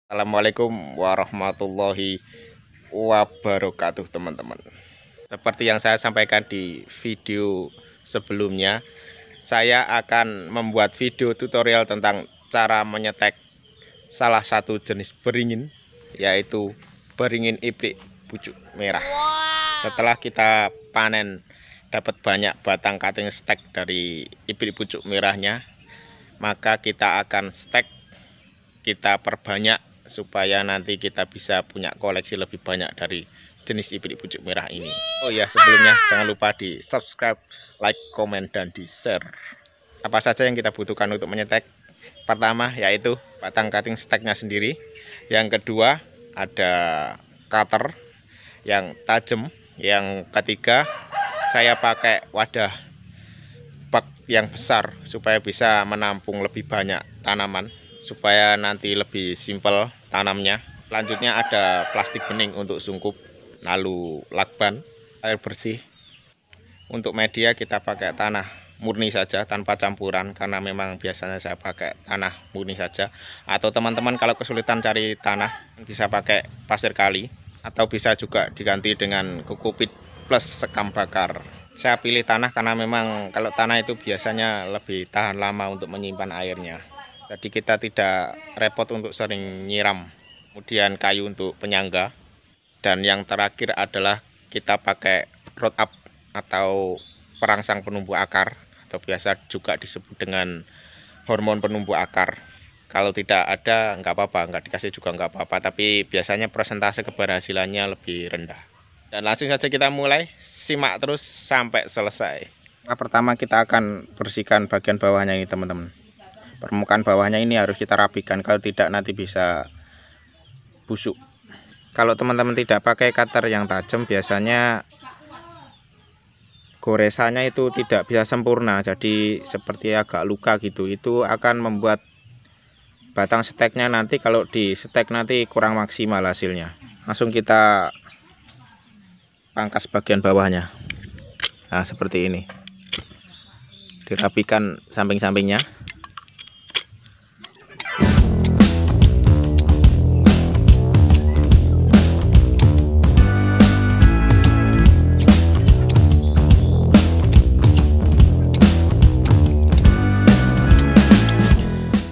Assalamualaikum warahmatullahi wabarakatuh, teman-teman. Seperti yang saya sampaikan di video sebelumnya, saya akan membuat video tutorial tentang cara menyetek salah satu jenis beringin, yaitu beringin ibrik pucuk merah. Setelah kita panen dapat banyak batang cutting stek dari ibrik pucuk merahnya, maka kita akan stek, kita perbanyak supaya nanti kita bisa punya koleksi lebih banyak dari jenis ibrik pucuk merah ini. Oh ya, sebelumnya jangan lupa di subscribe, like, komen, dan di share. Apa saja yang kita butuhkan untuk menyetek? Pertama yaitu batang cutting steknya sendiri. Yang kedua ada cutter yang tajam. Yang ketiga saya pakai wadah bak yang besar supaya bisa menampung lebih banyak tanaman, supaya nanti lebih simpel tanamnya. Selanjutnya ada plastik bening untuk sungkup, lalu lakban, air bersih. Untuk media kita pakai tanah murni saja tanpa campuran, karena memang biasanya saya pakai tanah murni saja. Atau teman-teman kalau kesulitan cari tanah bisa pakai pasir kali, atau bisa juga diganti dengan kokopit plus sekam bakar. Saya pilih tanah karena memang kalau tanah itu biasanya lebih tahan lama untuk menyimpan airnya. Jadi kita tidak repot untuk sering nyiram. Kemudian kayu untuk penyangga. Dan yang terakhir adalah kita pakai root up atau perangsang penumbuh akar, atau biasa juga disebut dengan hormon penumbuh akar. Kalau tidak ada nggak apa-apa, nggak dikasih juga nggak apa-apa, tapi biasanya persentase keberhasilannya lebih rendah. Dan langsung saja kita mulai, simak terus sampai selesai. Nah, pertama kita akan bersihkan bagian bawahnya ini, teman-teman. Permukaan bawahnya ini harus kita rapikan, kalau tidak nanti bisa busuk. Kalau teman-teman tidak pakai cutter yang tajam, biasanya goresannya itu tidak bisa sempurna, jadi seperti agak luka gitu. Itu akan membuat batang steknya nanti kalau di stek nanti kurang maksimal hasilnya. Langsung kita pangkas bagian bawahnya. Nah, seperti ini. Dirapikan samping-sampingnya.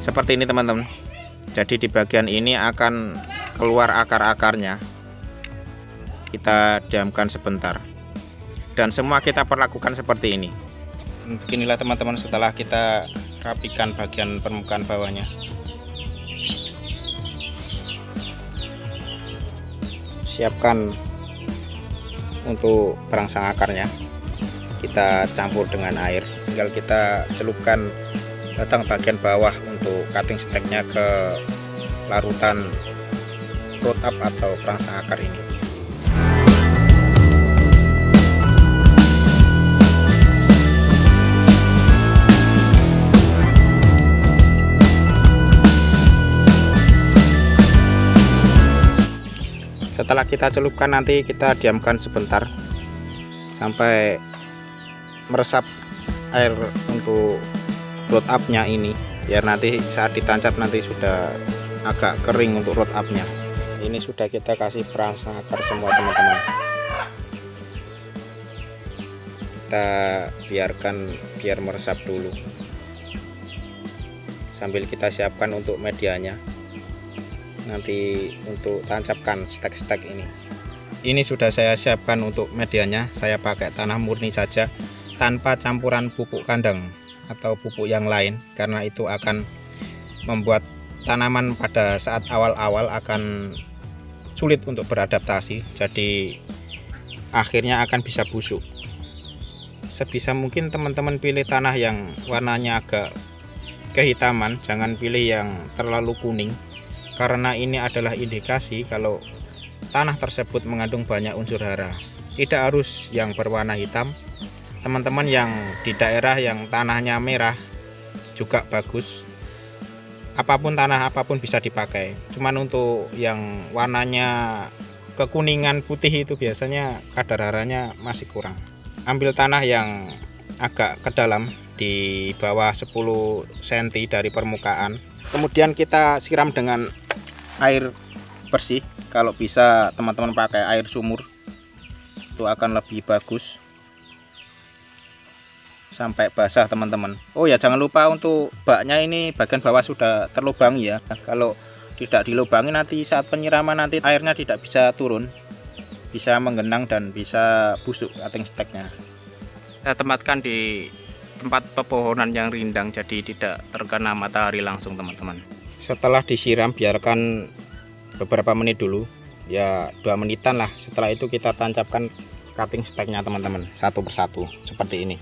Seperti ini, teman-teman. Jadi di bagian ini akan keluar akar-akarnya. Kita diamkan sebentar. Dan semua kita perlakukan seperti ini. Beginilah, teman-teman, setelah kita rapikan bagian permukaan bawahnya. Siapkan untuk perangsang akarnya. Kita campur dengan air. Tinggal kita celupkan batang bagian bawah untuk cutting steknya ke larutan root up atau perangsang akar ini. Setelah kita celupkan, nanti kita diamkan sebentar sampai meresap air untuk root up-nya ini, biar nanti saat ditancap nanti sudah agak kering untuk root up-nya. Ini sudah kita kasih perangsang akar semua, teman-teman. Kita biarkan biar meresap dulu sambil kita siapkan untuk medianya nanti untuk tancapkan stek-stek ini. Ini sudah saya siapkan untuk medianya. Saya pakai tanah murni saja tanpa campuran pupuk kandang atau pupuk yang lain, karena itu akan membuat tanaman pada saat awal-awal akan sulit untuk beradaptasi, jadi akhirnya akan bisa busuk. Sebisa mungkin teman-teman pilih tanah yang warnanya agak kehitaman, jangan pilih yang terlalu kuning, karena ini adalah indikasi kalau tanah tersebut mengandung banyak unsur hara. Tidak harus yang berwarna hitam. Teman-teman yang di daerah yang tanahnya merah juga bagus. Apapun tanah apapun bisa dipakai. Cuman untuk yang warnanya kekuningan putih itu biasanya kadar haranya masih kurang. Ambil tanah yang agak ke dalam, di bawah 10 cm dari permukaan. Kemudian kita siram dengan air bersih. Kalau bisa teman-teman pakai air sumur, itu akan lebih bagus sampai basah teman-teman. Oh ya, jangan lupa untuk baknya ini bagian bawah sudah terlubangi ya. Kalau tidak dilubangi nanti saat penyiraman nanti airnya tidak bisa turun, bisa menggenang dan bisa busuk cutting steknya. Saya tempatkan di tempat pepohonan yang rindang, jadi tidak terkena matahari langsung teman-teman. Setelah disiram biarkan beberapa menit dulu, ya 2 menitan lah. Setelah itu kita tancapkan cutting steknya teman-teman, satu persatu seperti ini.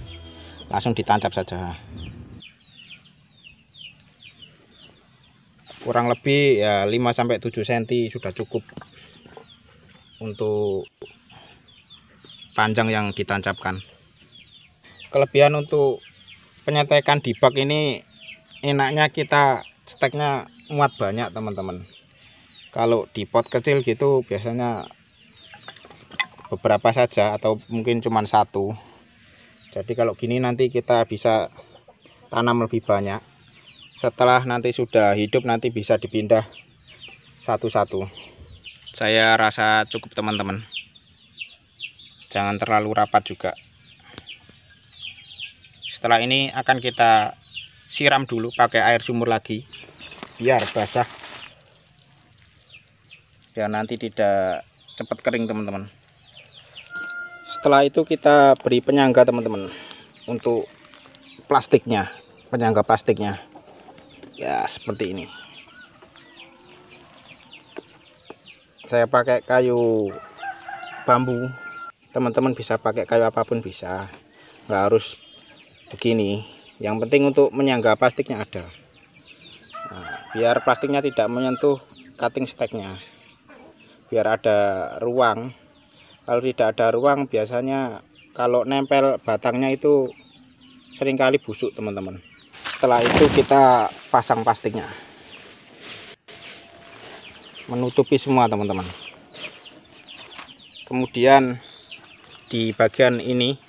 Langsung ditancap saja. Kurang lebih ya 5-7 cm sudah cukup untuk panjang yang ditancapkan. Kelebihan untuk penyetekan di bak ini, enaknya kita steknya muat banyak teman-teman. Kalau di pot kecil gitu biasanya beberapa saja atau mungkin cuma satu. Jadi kalau gini nanti kita bisa tanam lebih banyak. Setelah nanti sudah hidup nanti bisa dipindah satu-satu. Saya rasa cukup teman-teman. Jangan terlalu rapat juga. Setelah ini akan kita siram dulu pakai air sumur lagi biar basah. Biar nanti tidak cepat kering teman-teman. Setelah itu kita beri penyangga teman-teman untuk plastiknya, penyangga plastiknya ya seperti ini. Saya pakai kayu bambu, teman-teman bisa pakai kayu apapun bisa, nggak harus begini. Yang penting untuk menyangga plastiknya ada. Nah, biar plastiknya tidak menyentuh cutting steknya, biar ada ruang. Kalau tidak ada ruang biasanya kalau nempel batangnya itu seringkali busuk teman-teman. Setelah itu kita pasang plastiknya, menutupi semua teman-teman. Kemudian di bagian ini,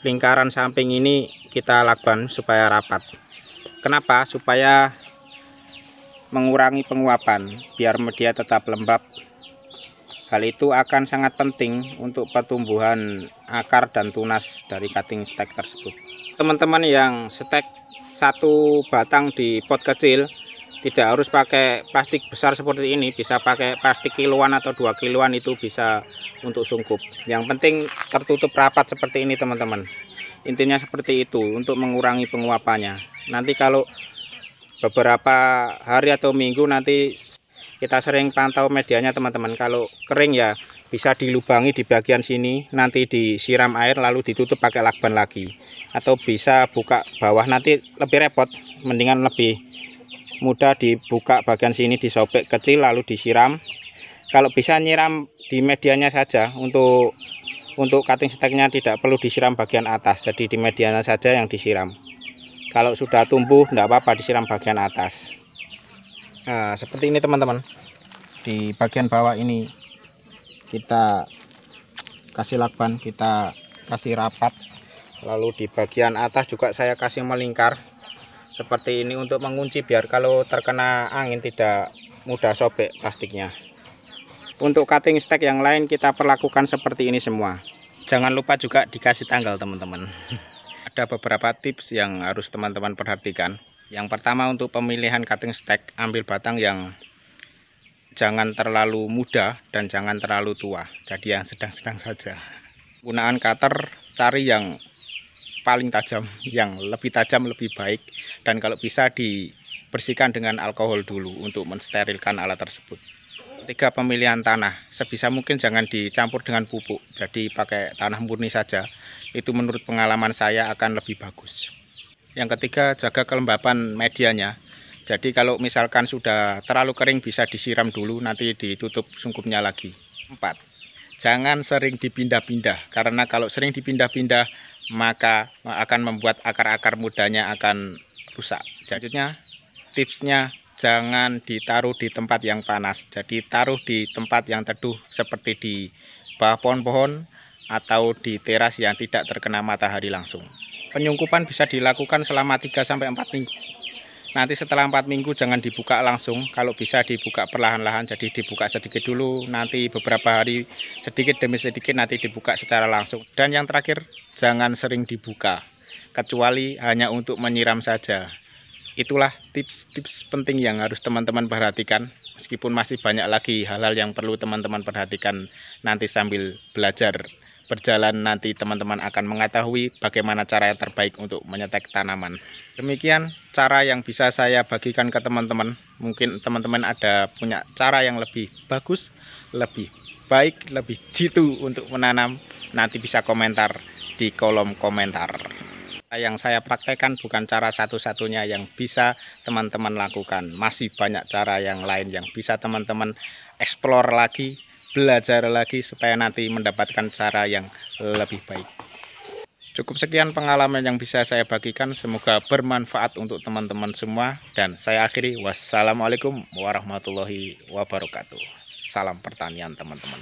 lingkaran samping ini kita lakban supaya rapat. Kenapa? Supaya mengurangi penguapan, biar media tetap lembab. Hal itu akan sangat penting untuk pertumbuhan akar dan tunas dari cutting stek tersebut. Teman-teman yang stek satu batang di pot kecil tidak harus pakai plastik besar seperti ini, bisa pakai plastik kiloan atau 2 kiloan, itu bisa untuk sungkup. Yang penting tertutup rapat seperti ini teman-teman. Intinya seperti itu untuk mengurangi penguapannya. Nanti kalau beberapa hari atau minggu nanti kita sering pantau medianya teman-teman. Kalau kering ya bisa dilubangi di bagian sini, nanti disiram air lalu ditutup pakai lakban lagi. Atau bisa buka bawah, nanti lebih repot, mendingan lebih mudah dibuka bagian sini, disobek kecil lalu disiram. Kalau bisa nyiram di medianya saja, untuk cutting steknya tidak perlu disiram bagian atas, jadi di medianya saja yang disiram. Kalau sudah tumbuh tidak apa-apa disiram bagian atas. Nah seperti ini teman-teman. Di bagian bawah ini kita kasih lakban, kita kasih rapat. Lalu di bagian atas juga saya kasih melingkar seperti ini untuk mengunci, biar kalau terkena angin tidak mudah sobek plastiknya. Untuk cutting stek yang lain kita perlakukan seperti ini semua. Jangan lupa juga dikasih tanggal teman-teman. Ada beberapa tips yang harus teman-teman perhatikan. Yang pertama, untuk pemilihan cutting stek, ambil batang yang jangan terlalu muda dan jangan terlalu tua, jadi yang sedang-sedang saja. Penggunaan cutter cari yang paling tajam, yang lebih tajam lebih baik, dan kalau bisa dibersihkan dengan alkohol dulu untuk mensterilkan alat tersebut. Ketiga, pemilihan tanah, sebisa mungkin jangan dicampur dengan pupuk, jadi pakai tanah murni saja. Itu menurut pengalaman saya akan lebih bagus. Yang ketiga, jaga kelembapan medianya. Jadi kalau misalkan sudah terlalu kering bisa disiram dulu, nanti ditutup sungkupnya lagi. 4, jangan sering dipindah-pindah, karena kalau sering dipindah-pindah maka akan membuat akar-akar mudanya akan rusak. Selanjutnya, tipsnya jangan ditaruh di tempat yang panas, jadi taruh di tempat yang teduh seperti di bawah pohon-pohon atau di teras yang tidak terkena matahari langsung. Penyungkupan bisa dilakukan selama 3-4 minggu. Nanti setelah 4 minggu jangan dibuka langsung, kalau bisa dibuka perlahan-lahan, jadi dibuka sedikit dulu, nanti beberapa hari sedikit demi sedikit nanti dibuka secara langsung. Dan yang terakhir, jangan sering dibuka, kecuali hanya untuk menyiram saja. Itulah tips-tips penting yang harus teman-teman perhatikan, meskipun masih banyak lagi hal-hal yang perlu teman-teman perhatikan nanti sambil belajar berjalan. Nanti teman-teman akan mengetahui bagaimana cara yang terbaik untuk menyetek tanaman. Demikian cara yang bisa saya bagikan ke teman-teman. Mungkin teman-teman ada punya cara yang lebih bagus, lebih baik, lebih jitu untuk menanam, nanti bisa komentar di kolom komentar. Yang saya praktekkan bukan cara satu-satunya yang bisa teman-teman lakukan. Masih banyak cara yang lain yang bisa teman-teman explore lagi, belajar lagi, supaya nanti mendapatkan cara yang lebih baik. Cukup sekian pengalaman yang bisa saya bagikan, semoga bermanfaat untuk teman-teman semua. Dan saya akhiri, wassalamualaikum warahmatullahi wabarakatuh. Salam pertanian teman-teman.